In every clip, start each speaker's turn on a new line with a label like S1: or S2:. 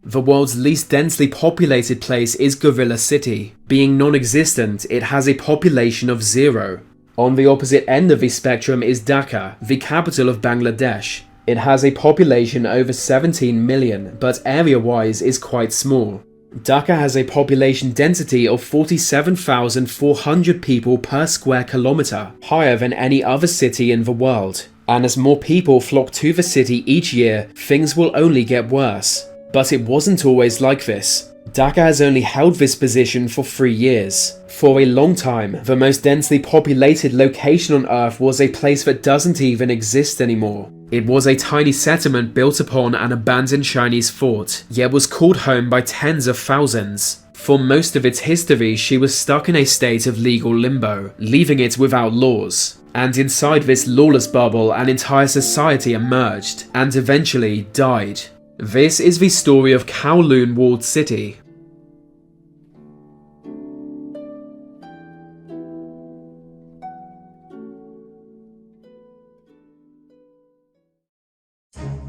S1: The world's least densely populated place is Gorilla City. Being non-existent, it has a population of 0. On the opposite end of the spectrum is Dhaka, the capital of Bangladesh. It has a population over 17 million, but area-wise is quite small. Dhaka has a population density of 47,400 people per square kilometre, higher than any other city in the world. And as more people flock to the city each year, things will only get worse. But it wasn't always like this. Dhaka has only held this position for 3 years. For a long time, the most densely populated location on Earth was a place that doesn't even exist anymore. It was a tiny settlement built upon an abandoned Chinese fort, yet was called home by tens of thousands. For most of its history, she was stuck in a state of legal limbo, leaving it without laws. And inside this lawless bubble, an entire society emerged, and eventually died. This is the story of Kowloon Walled City.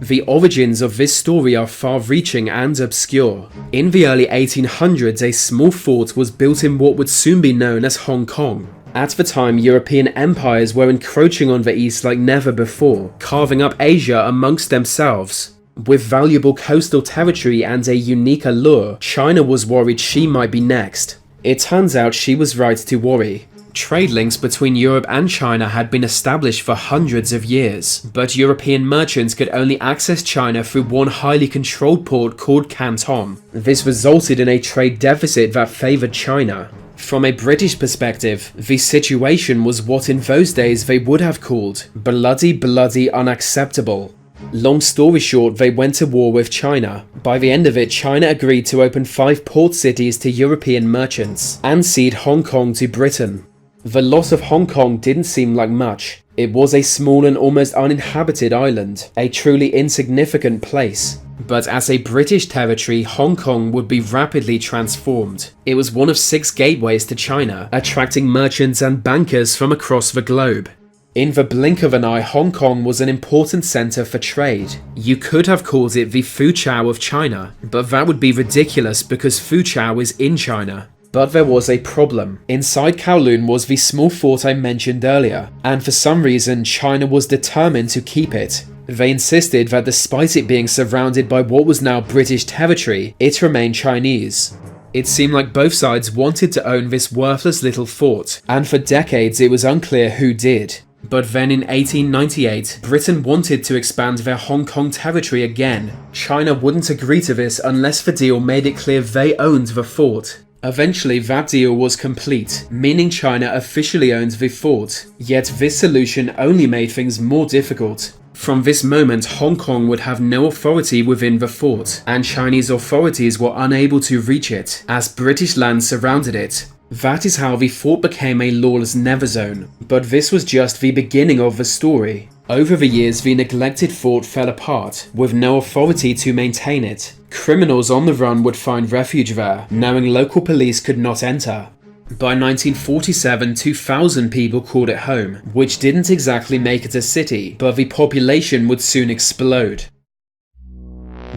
S1: The origins of this story are far-reaching and obscure. In the early 1800s, a small fort was built in what would soon be known as Hong Kong. At the time, European empires were encroaching on the East like never before, carving up Asia amongst themselves. With valuable coastal territory and a unique allure, China was worried she might be next. It turns out she was right to worry. Trade links between Europe and China had been established for hundreds of years, but European merchants could only access China through one highly controlled port called Canton. This resulted in a trade deficit that favoured China. From a British perspective, the situation was what in those days they would have called bloody unacceptable. Long story short, they went to war with China. By the end of it, China agreed to open 5 port cities to European merchants and cede Hong Kong to Britain. The loss of Hong Kong didn't seem like much. It was a small and almost uninhabited island, a truly insignificant place. But as a British territory, Hong Kong would be rapidly transformed. It was one of 6 gateways to China, attracting merchants and bankers from across the globe. In the blink of an eye, Hong Kong was an important centre for trade. You could have called it the Foochow of China, but that would be ridiculous because Foochow is in China. But there was a problem. Inside Kowloon was the small fort I mentioned earlier, and for some reason China was determined to keep it. They insisted that despite it being surrounded by what was now British territory, it remained Chinese. It seemed like both sides wanted to own this worthless little fort, and for decades it was unclear who did. But then in 1898, Britain wanted to expand their Hong Kong territory again. China wouldn't agree to this unless the deal made it clear they owned the fort. Eventually that deal was complete, meaning China officially owned the fort, yet this solution only made things more difficult. From this moment, Hong Kong would have no authority within the fort, and Chinese authorities were unable to reach it, as British land surrounded it. That is how the fort became a lawless never zone, but this was just the beginning of the story. Over the years, the neglected fort fell apart, with no authority to maintain it. Criminals on the run would find refuge there, knowing local police could not enter. By 1947, 2,000 people called it home, which didn't exactly make it a city, but the population would soon explode.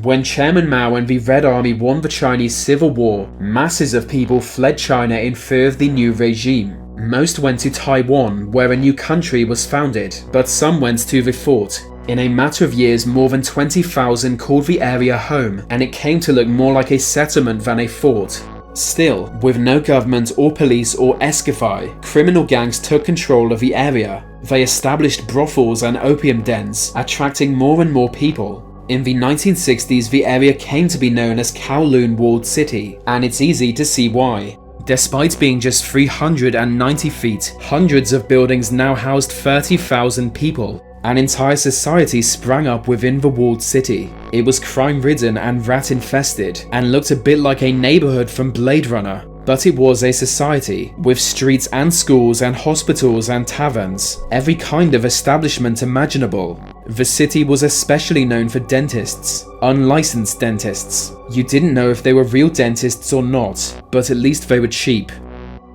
S1: When Chairman Mao and the Red Army won the Chinese Civil War, masses of people fled China in fear of the new regime. Most went to Taiwan, where a new country was founded, but some went to the fort. In a matter of years, more than 20,000 called the area home, and it came to look more like a settlement than a fort. Still, with no government or police or escafy, criminal gangs took control of the area. They established brothels and opium dens, attracting more and more people. In the 1960s, the area came to be known as Kowloon Walled City, and it's easy to see why. Despite being just 390 feet, hundreds of buildings now housed 30,000 people. An entire society sprang up within the walled city. It was crime-ridden and rat-infested, and looked a bit like a neighborhood from Blade Runner. But it was a society, with streets and schools and hospitals and taverns, every kind of establishment imaginable. The city was especially known for dentists, unlicensed dentists. You didn't know if they were real dentists or not, but at least they were cheap.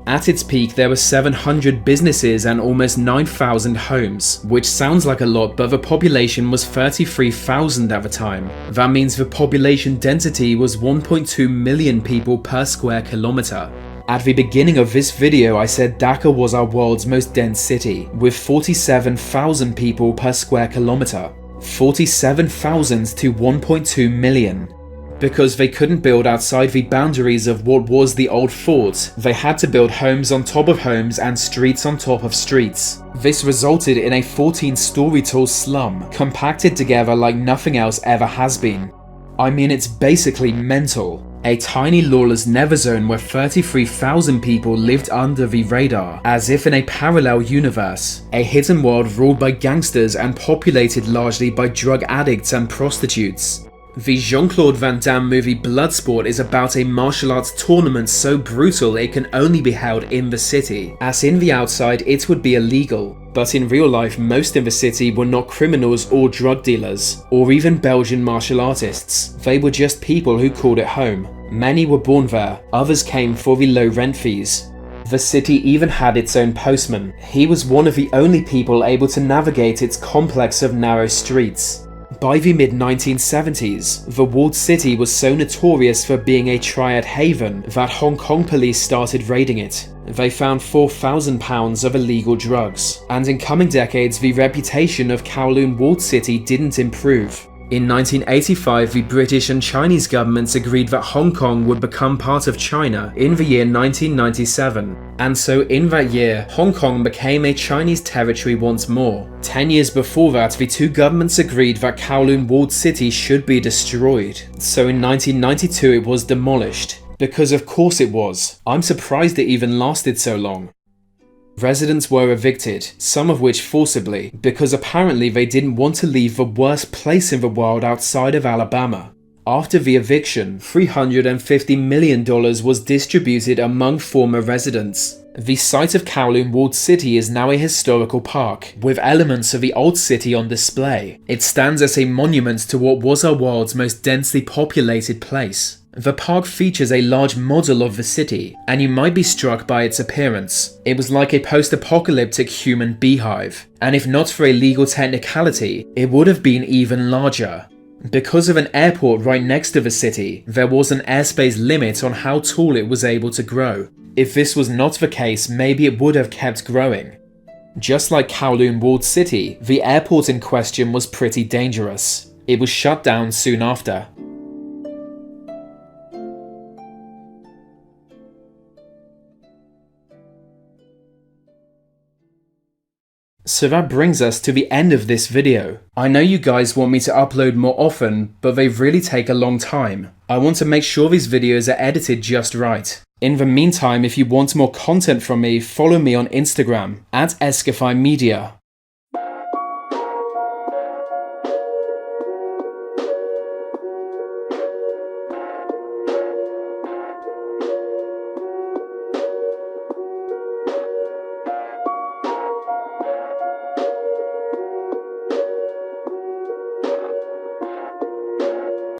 S1: At its peak, there were 700 businesses and almost 9,000 homes, which sounds like a lot, but the population was 33,000 at the time. That means the population density was 1.2 million people per square kilometer. At the beginning of this video, I said Dhaka was our world's most dense city, with 47,000 people per square kilometer. 47,000 to 1.2 million. Because they couldn't build outside the boundaries of what was the old fort, they had to build homes on top of homes and streets on top of streets. This resulted in a 14-story tall slum, compacted together like nothing else ever has been. I mean, it's basically mental. A tiny lawless never zone where 33,000 people lived under the radar, as if in a parallel universe. A hidden world ruled by gangsters and populated largely by drug addicts and prostitutes. The Jean-Claude Van Damme movie Bloodsport is about a martial arts tournament so brutal it can only be held in the city, as in the outside it would be illegal. But in real life, most in the city were not criminals or drug dealers, or even Belgian martial artists. They were just people who called it home. Many were born there, others came for the low rent fees. The city even had its own postman. He was one of the only people able to navigate its complex of narrow streets. By the mid-1970s, the walled city was so notorious for being a triad haven that Hong Kong police started raiding it. They found 4,000 pounds of illegal drugs, and in coming decades the reputation of Kowloon Walled City didn't improve. In 1985, the British and Chinese governments agreed that Hong Kong would become part of China in the year 1997. And so in that year, Hong Kong became a Chinese territory once more. 10 years before that, the two governments agreed that Kowloon Walled City should be destroyed. So in 1992 it was demolished. Because of course it was. I'm surprised it even lasted so long. Residents were evicted, some of which forcibly, because apparently they didn't want to leave the worst place in the world outside of Alabama. After the eviction, $350 million was distributed among former residents. The site of Kowloon Walled City is now a historical park, with elements of the old city on display. It stands as a monument to what was our world's most densely populated place. The park features a large model of the city, and you might be struck by its appearance. It was like a post-apocalyptic human beehive, and if not for a legal technicality, it would have been even larger. Because of an airport right next to the city, there was an airspace limit on how tall it was able to grow. If this was not the case, maybe it would have kept growing. Just like Kowloon Walled City, the airport in question was pretty dangerous. It was shut down soon after. So that brings us to the end of this video. I know you guys want me to upload more often, but they really take a long time. I want to make sure these videos are edited just right. In the meantime, if you want more content from me, follow me on Instagram @Escafy Media.